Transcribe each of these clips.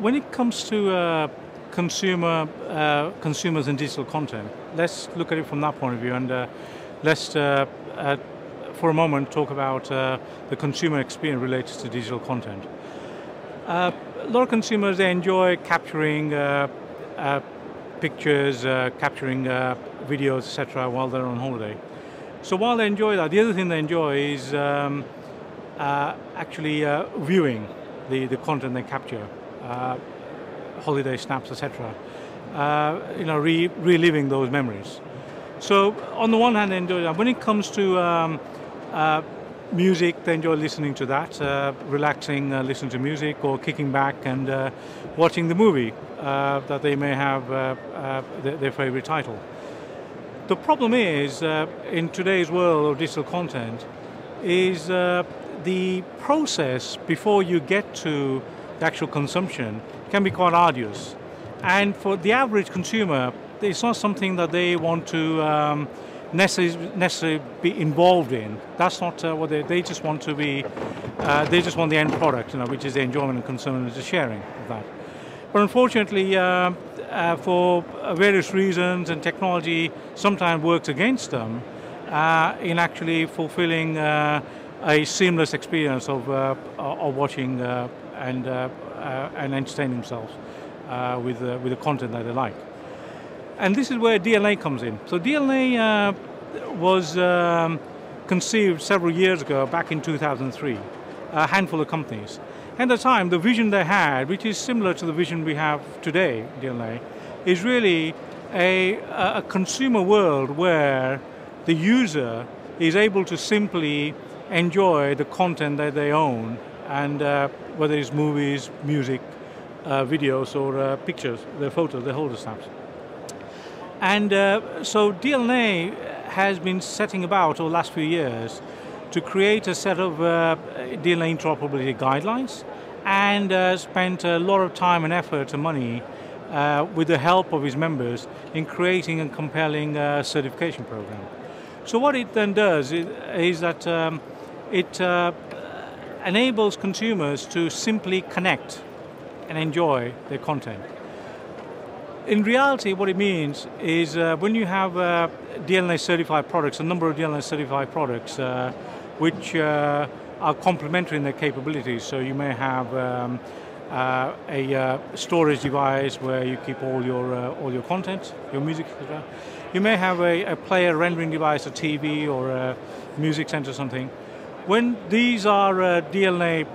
when it comes to consumers and digital content, let's look at it from that point of view, and let's, for a moment, talk about the consumer experience related to digital content. A lot of consumers, they enjoy capturing pictures, capturing videos, etc., while they're on holiday. So while they enjoy that, the other thing they enjoy is actually viewing the content they capture, holiday snaps, etc. Reliving those memories. So on the one hand, they enjoy that. When it comes to music, they enjoy listening to that, relaxing, listening to music, or kicking back and watching the movie that they may have their favorite title. The problem is, in today's world of digital content, is the process before you get to the actual consumption can be quite arduous. And for the average consumer, it's not something that they want to necessarily be involved in. That's not what they just want to be. They just want the end product, which is the enjoyment and consumption and the sharing of that. But unfortunately, for various reasons, and technology sometimes works against them in actually fulfilling a seamless experience of watching and entertaining themselves with the content that they like. And this is where DLNA comes in. So DLNA was conceived several years ago, back in 2003, a handful of companies. At the time, the vision they had, which is similar to the vision we have today, DLNA, is really a consumer world where the user is able to simply enjoy the content that they own, and whether it's movies, music, videos, or pictures, their photos, their holder snaps. And so DLNA has been setting about over the last few years to create a set of DLNA interoperability guidelines, and spent a lot of time and effort and money with the help of his members in creating a compelling certification program. So what it then does is that it enables consumers to simply connect and enjoy their content. In reality, what it means is when you have DLNA certified products, a number of DLNA certified products which are complementary in their capabilities. So you may have a storage device where you keep all your content, your music, etc. You may have a player rendering device, a TV or a music center or something. When these are DLNA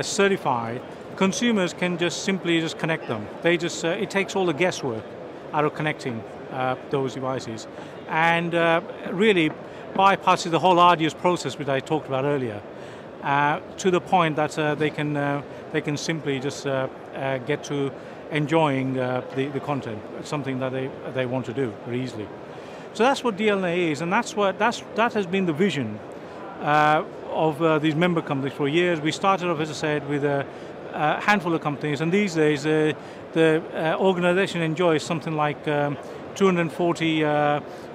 certified, consumers can just simply connect them. They just it takes all the guesswork out of connecting those devices, and really bypasses the whole arduous process which I talked about earlier, to the point that they can simply just get to enjoying the content. It's something that they want to do very easily. So that's what DLNA is, and that has been the vision of these member companies for years. We started off, as I said, with a handful of companies, and these days the organization enjoys something like 240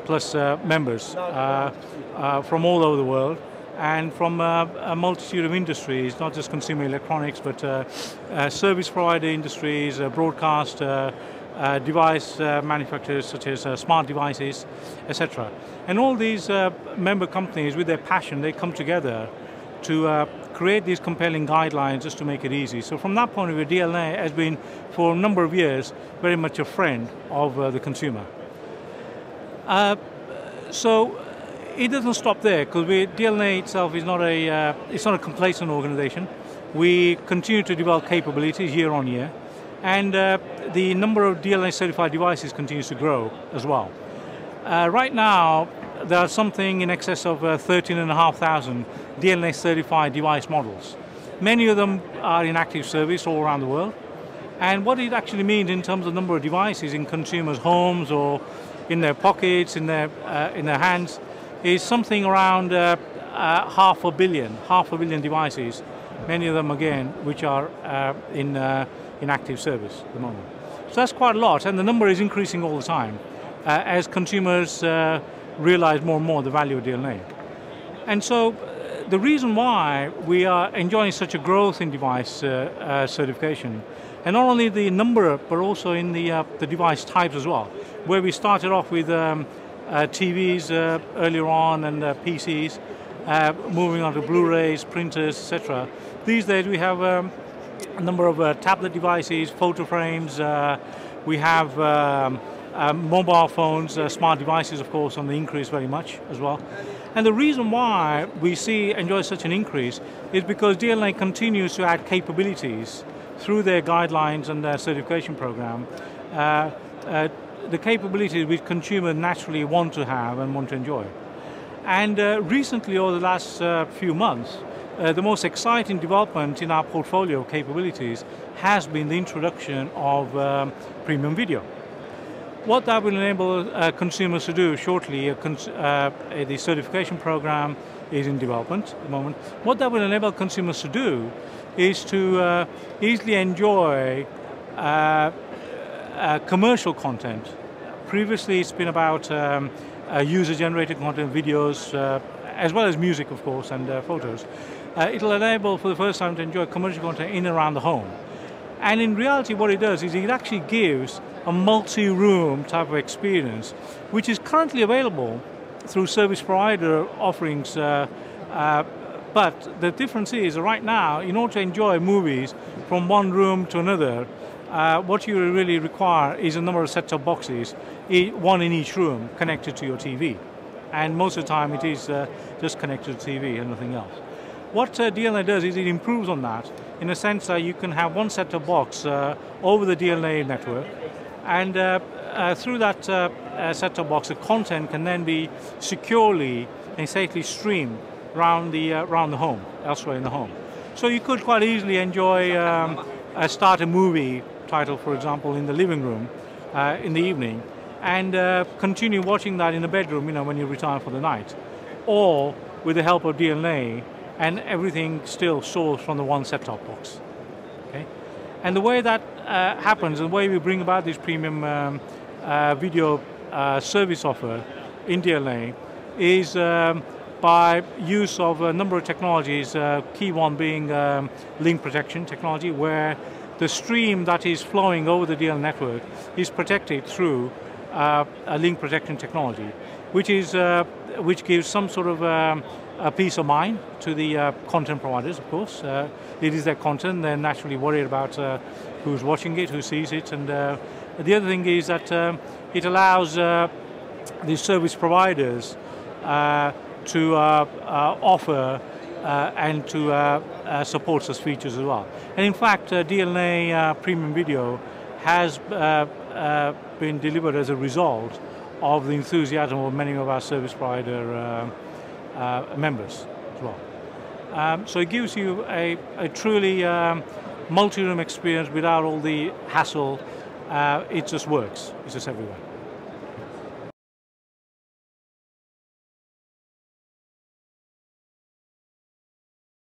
plus members from all over the world, and from a multitude of industries, not just consumer electronics, but service provider industries, broadcast, device manufacturers such as smart devices, etc. And all these member companies, with their passion, they come together to create these compelling guidelines just to make it easy. So from that point of view, DLNA has been, for a number of years, very much a friend of the consumer. So it doesn't stop there, because DLNA itself is not a complacent organization. We continue to develop capabilities year on year, and the number of DLNA certified devices continues to grow as well. Right now, there are something in excess of 13,500 DLNA certified device models. Many of them are in active service all around the world. And what it actually means in terms of number of devices in consumers' homes or in their pockets, in their hands, is something around half a billion devices. Many of them, again, which are in active service at the moment. So that's quite a lot, and the number is increasing all the time as consumers realize more and more the value of DLNA. And so the reason why we are enjoying such a growth in device certification And not only the number, but also in the device types as well, where we started off with TVs earlier on and PCs, moving on to Blu-rays, printers, etc. These days we have a number of tablet devices, photo frames, we have mobile phones, smart devices, of course, on the increase very much as well. And the reason why we enjoy such an increase is because DLNA continues to add capabilities through their guidelines and their certification program. The capabilities which consumers naturally want to have and want to enjoy. And recently, over the last few months, the most exciting development in our portfolio of capabilities has been the introduction of premium video. What that will enable consumers to do shortly, the certification program is in development at the moment. What that will enable consumers to do is to easily enjoy commercial content. Previously it's been about user-generated content, videos, as well as music, of course, and photos. It'll enable for the first time to enjoy commercial content in and around the home. And in reality what it does is it actually gives a multi-room type of experience, which is currently available through service provider offerings. But the difference is, right now, in order to enjoy movies from one room to another, what you really require is a number of set-top boxes, one in each room, connected to your TV. And most of the time it is just connected to TV and nothing else. What DLNA does is it improves on that, in a sense that you can have one set-top box over the DLNA network, and through that set-top box, the content can then be securely and safely streamed around the home, elsewhere in the home. So you could quite easily enjoy start a movie title, for example, in the living room in the evening, and continue watching that in the bedroom, when you retire for the night, or with the help of DLNA, and everything still sourced from the one set-top box. Okay, and the way that happens, the way we bring about this premium video service offer in DLNA is by use of a number of technologies, key one being link protection technology, where the stream that is flowing over the DLNA network is protected through a link protection technology, which gives some sort of a peace of mind to the content providers, of course. It is their content, they're naturally worried about who's watching it, who sees it, and the other thing is that it allows the service providers to offer and to support such features as well. And in fact, DLNA Premium Video has been delivered as a result of the enthusiasm of many of our service provider members as well. So it gives you a truly multi-room experience without all the hassle. It just works. It's just everywhere.